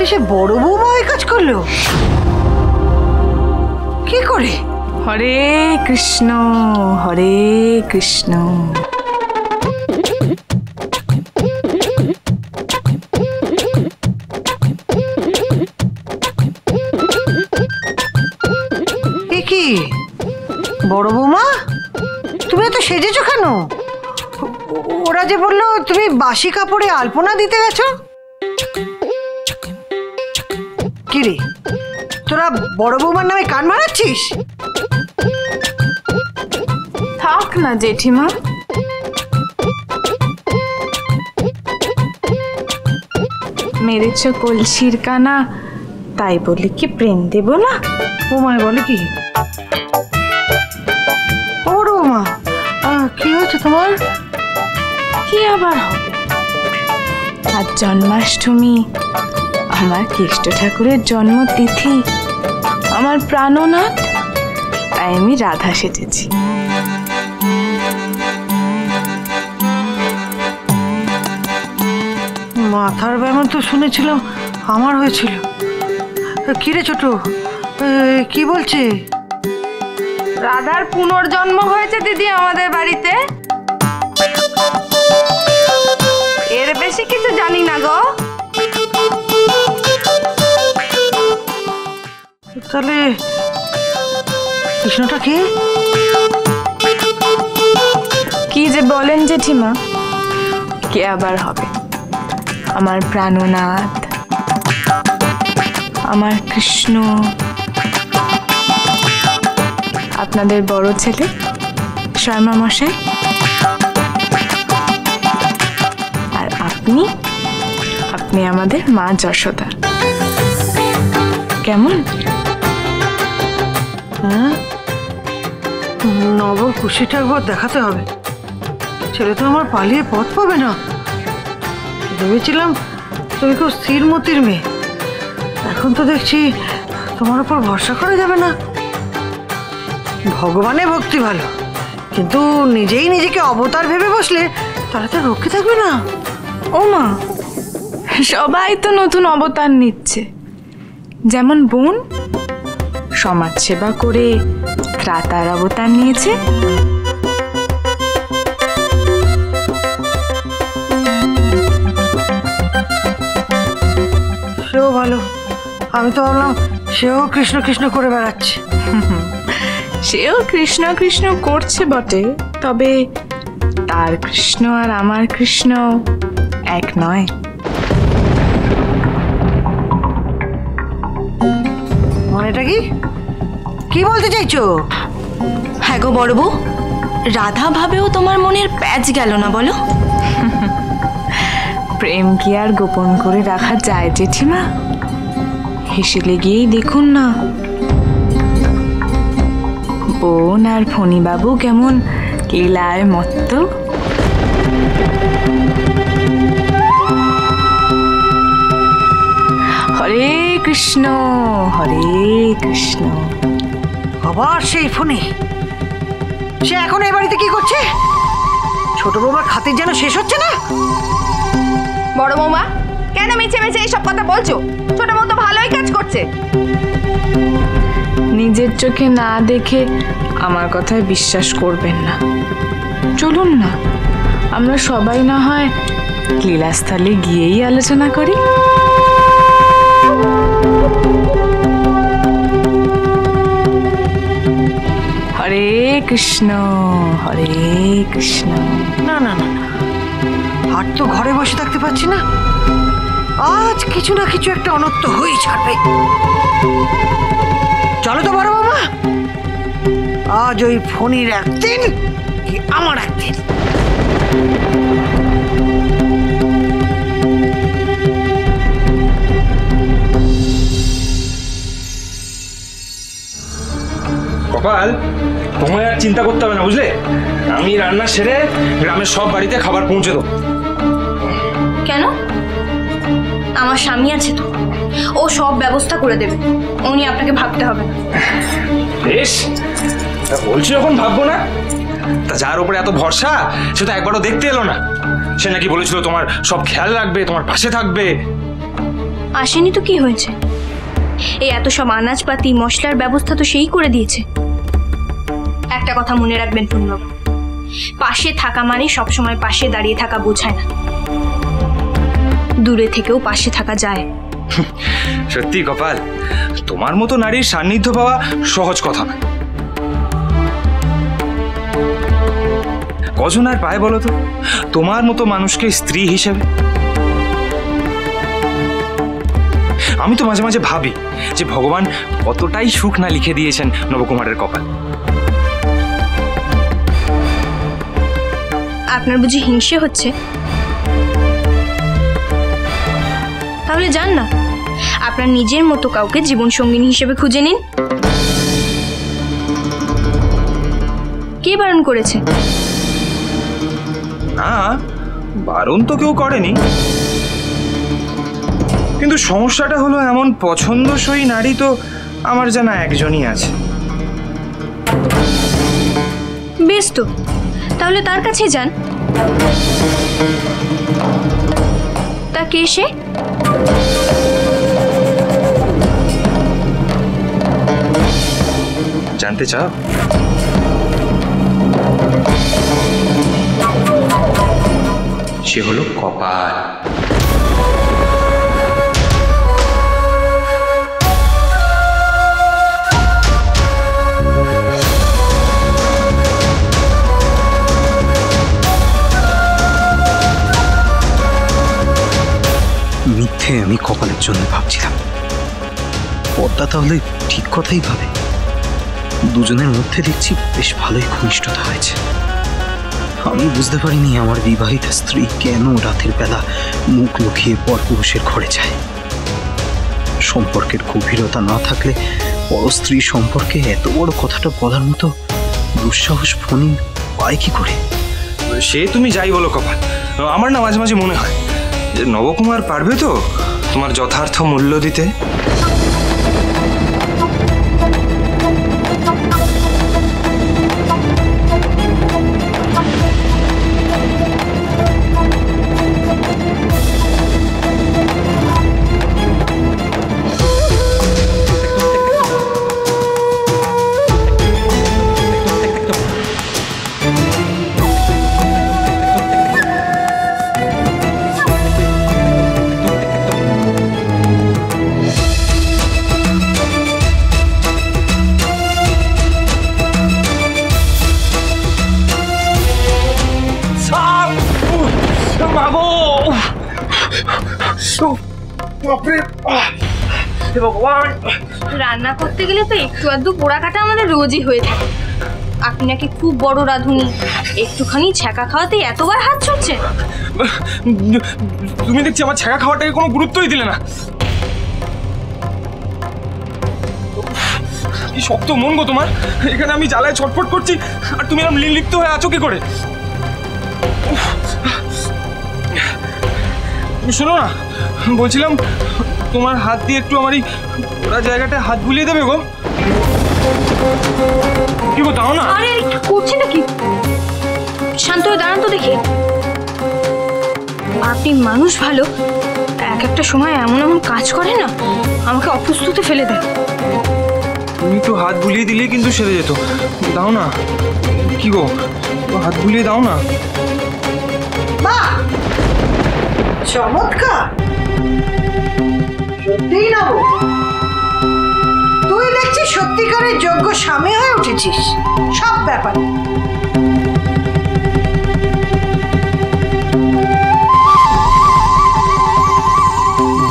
সে বড় বৌমা এই কাজ করলো কি করে? হরে কৃষ্ণ হরে কৃষ্ণ। কি বড় বৌমা, তুমি এত সেজেছো কেন? ওরা যে বললো তুমি বাসি কাপড়ে আলপনা দিতে গেছো। কি রে, তোরা বড় বৌমার নামে কান মারাচ্ছিস? থাক না জেঠিমা, মেরেছ কলসির কানা, তাই বলে কি প্রেম দেব না? বৌমায় বলে কি? বড় বৌমা কি হয়েছে তোমার? কি আবার হবে, আজ জন্মাষ্টমী, আমার কেষ্ট ঠাকুরের জন্মতিথি, আমার প্রাণনাথ, তাই আমি রাধা সেজেছি। মাথার ব্যায়াম তো শুনেছিলাম আমার হয়েছিল। কি রে ছোট, কি বলছে? রাধার পুনর্জন্ম হয়েছে দিদি আমাদের বাড়িতে, এর বেশি কিছু জানি না গো। তাহলে কৃষ্ণটা কে? কি যে বলেন জেঠিমা, কে আবার হবে? আমার প্রাণনাথ, আমার কৃষ্ণ, আপনাদের বড় ছেলে শর্মা মশাই, আর আপনি আপনি আমাদের মা যশোদা। কেমন? হ্যাঁ, নব খুশিটা একবার দেখাতে হবে। ছেলে তো আমার পালিয়ে পথ পাবে না। ভেবেছিলাম তুমি খুব স্থির মতির মেয়ে, এখন তো দেখছি তোমার উপর ভরসা করা যাবে না। ভগবানে ভক্তি ভালো, কিন্তু নিজেই নিজেকে অবতার ভেবে বসলে তাহলে তো রক্ষে থাকবে না। ও মা, সবাই তো নতুন অবতার নিচ্ছে। যেমন বোন সমাজ সেবা করে ত্রাতার অবতার নিয়েছে, সেও ভালো। আমি তো ভাবলাম সেও কৃষ্ণ কৃষ্ণ করে বেড়াচ্ছে। সেও কৃষ্ণ কৃষ্ণ করছে বটে, তবে তার কৃষ্ণ আর আমার কৃষ্ণ এক নয়। মানেটা কি? কি বলতে চাইছো? হ্যাঁ গো বড় বউ, রাধা ভাবেও তোমার মনের প্যাচ গেল না বলো? প্রেম কি আর গোপন করে রাখা যায় জেঠিমা? হেসে লেগেই দেখুন না, বোন আর ফণিবাবু কেমন লীলায় মত্ত। হরে কৃষ্ণ হরে কৃষ্ণ। আবার সেই ফোনে? সে এখন এই বাড়িতে কি করছে? ছোট বৌমার খাতির যেন শেষ হচ্ছে না। বড় বৌমা, কেন মিছে মিছে এইসব কথা বলছো? ছোট বউ তো ভালোই কাজ করছে। নিজের চোখে না দেখে আমার কথায় বিশ্বাস করবেন না। চলুন না, আমরা সবাই না হয় লীলাস্থলে গিয়েই আলোচনা করি। হরে কৃষ্ণ হরে কৃষ্ণ। না না না, আর তো ঘরে বসে থাকতে পারছি না। আজ কিছু না কিছু একটা অনর্থ হয়েই ছাড়বে। চলো তো বড় বাবা, আজ ওই ফণির একদিন কি আমার একদিন। কপাল, তোমায় আর চিন্তা করতে হবে না, বুঝলে? আমি রান্না সেরে গ্রামের সব বাড়িতে খাবার পৌঁছে দেবো। কেন? আমার স্বামী আছে তো, ও সব ব্যবস্থা করে দেবে, উনি আপনাকে ভাবতে হবে না। বেশ, বলছি যখন ভাববো না, তা যার উপরে এত ভরসা সে তো একবারও দেখতে এলো না। সে নাকি বলেছিল তোমার সব খেয়াল রাখবে, তোমার পাশে থাকবে। আসেনি তো কি হয়েছে? এই এত সব আনাজপাতি মশলার ব্যবস্থা তো সেই করে দিয়েছে। একটা কথা মনে রাখবেন পূর্ণবাবু, পাশে থাকা মানে সবসময় পাশে দাঁড়িয়ে থাকা বোঝায় না, দূরে থেকেও পাশে থাকা যায়। সত্যি কপাল, তোমার মতো নারীর সান্নিধ্য পাওয়া সহজ কথা নয়। কজন আর পায় বলো তো তোমার মতো মানুষকে স্ত্রী হিসেবে? আমি তো মাঝে মাঝে ভাবি যে ভগবান কতটাই সুখ না লিখে দিয়েছেন নবকুমারের কপাল। আপনার বুঝি হিংসে হচ্ছে? তাহলে যান না, আপনার নিজের মতো কাউকে জীবন সঙ্গিনী হিসেবে খুঁজে নিন। কে বারণ করেছে? না, বারণ তো কেউ করেনি, কিন্তু সমস্যাটা হলো এমন পছন্দসই নারী তো আমার জানা একজনই আছে। বেশ তো, তাহলে তার কাছে যান। তা কে সে? জানতে চাও? সে হলো কপাল। মিথ্যে আমি কপালের জন্য ভাবছিলাম, পদ্মা তাহলে ঠিক কথাই ভাবে। দুজনের মধ্যে দেখছি বেশ ভালোই ঘনিষ্ঠতা হয়েছে। আমি বুঝতে পারিনি আমার বিবাহিতা স্ত্রী কেন রাতের বেলা মুখ লুকিয়ে পরপুরুষের ঘরে যায়। সম্পর্কের গভীরতা না থাকলে পরস্ত্রী সম্পর্কে এত বড় কথাটা বলার মতো দুঃসাহস ফণী পায় কি করে? সে তুমি যাই বলো কপাল, আমার না মাঝে মাঝে মনে হয় যে নবকুমার পারবে তো তোমার যথার্থ মূল্য দিতে। রান্না করতে গেলে তো একটু আধটু পোড়া কাটা আমাদের রোজই হয়ে থাকে। আপনি নাকি খুব বড় রাঁধুনি, একটুখানি ছ্যাঁকা খাওয়াতেই এতবার হাত ছুটছে। তুমি দেখছি আমার ছ্যাঁকা খাওয়াটাকে কোনো গুরুত্বই দিলে না। কি শক্ত মন গো তোমার! এখানে আমি জ্বালায় ছটফট করছি আর তুমি এরকম লিপ্ত হয়ে আছো কি করে? শোনো না, বলছিলাম তোমার হাত দিয়ে একটু আমার এই পোড়া জায়গাটা হাত বুলিয়ে দেবে গো। কি গো, দাও না। আরে একটু করছে নাকি? শান্ত হয়ে দাঁড়ান তো দেখি। আপনি মানুষ ভালো, এক একটা সময় এমন এমন কাজ করে না, আমাকে অপ্রস্তুতে ফেলে দেয়। তুমি একটু হাত বুলিয়ে দিলে কিন্তু সেরে যেত। দাও না। কি গো, হাত বুলিয়ে দাও না। বাহ, চমৎকার! সত্যিই না, তুই দেখছি সত্যিকারের যোগ্য স্বামী হয়ে উঠেছিস সব ব্যাপারে।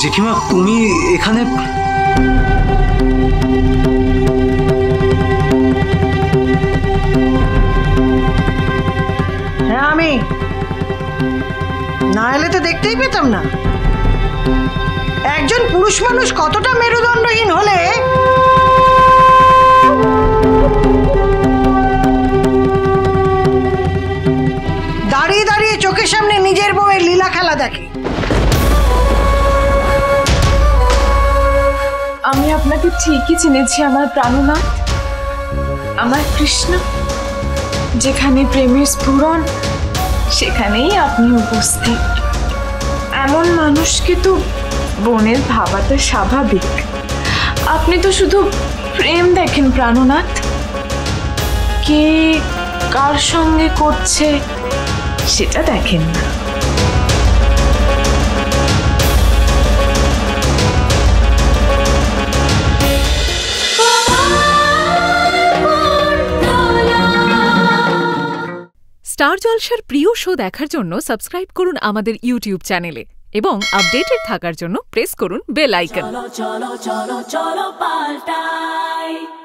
জেঠিমা, তুমি এখানে? হ্যাঁ, আমি না এলে তো দেখতেই পেতাম না। একজন পুরুষ মানুষ কতটা মেরুদণ্ডহীন হলে দাঁড়িয়ে দাঁড়িয়ে চোখের সামনে নিজের বউয়ের লীলা খেলা দেখে। আমি আপনাকে ঠিকই চিনেছি আমার প্রাণনাথ, আমার কৃষ্ণ। যেখানে প্রেমের স্ফুরণ সেখানেই আপনি উপস্থিত। এমন মানুষকে তো বোনের ভাবাটা স্বাভাবিক। আপনি তো শুধু প্রেম দেখেন প্রাণনাথ, কে কার সঙ্গে করছে সেটা দেখেন না। স্টার জলসার প্রিয় শো দেখার জন্য সাবস্ক্রাইব করুন আমাদের ইউটিউব চ্যানেলে এবং আপডেটেড থাকার জন্য প্রেস করুন বেল আইকন। চলো চলো চলো চলো পাল্টাই।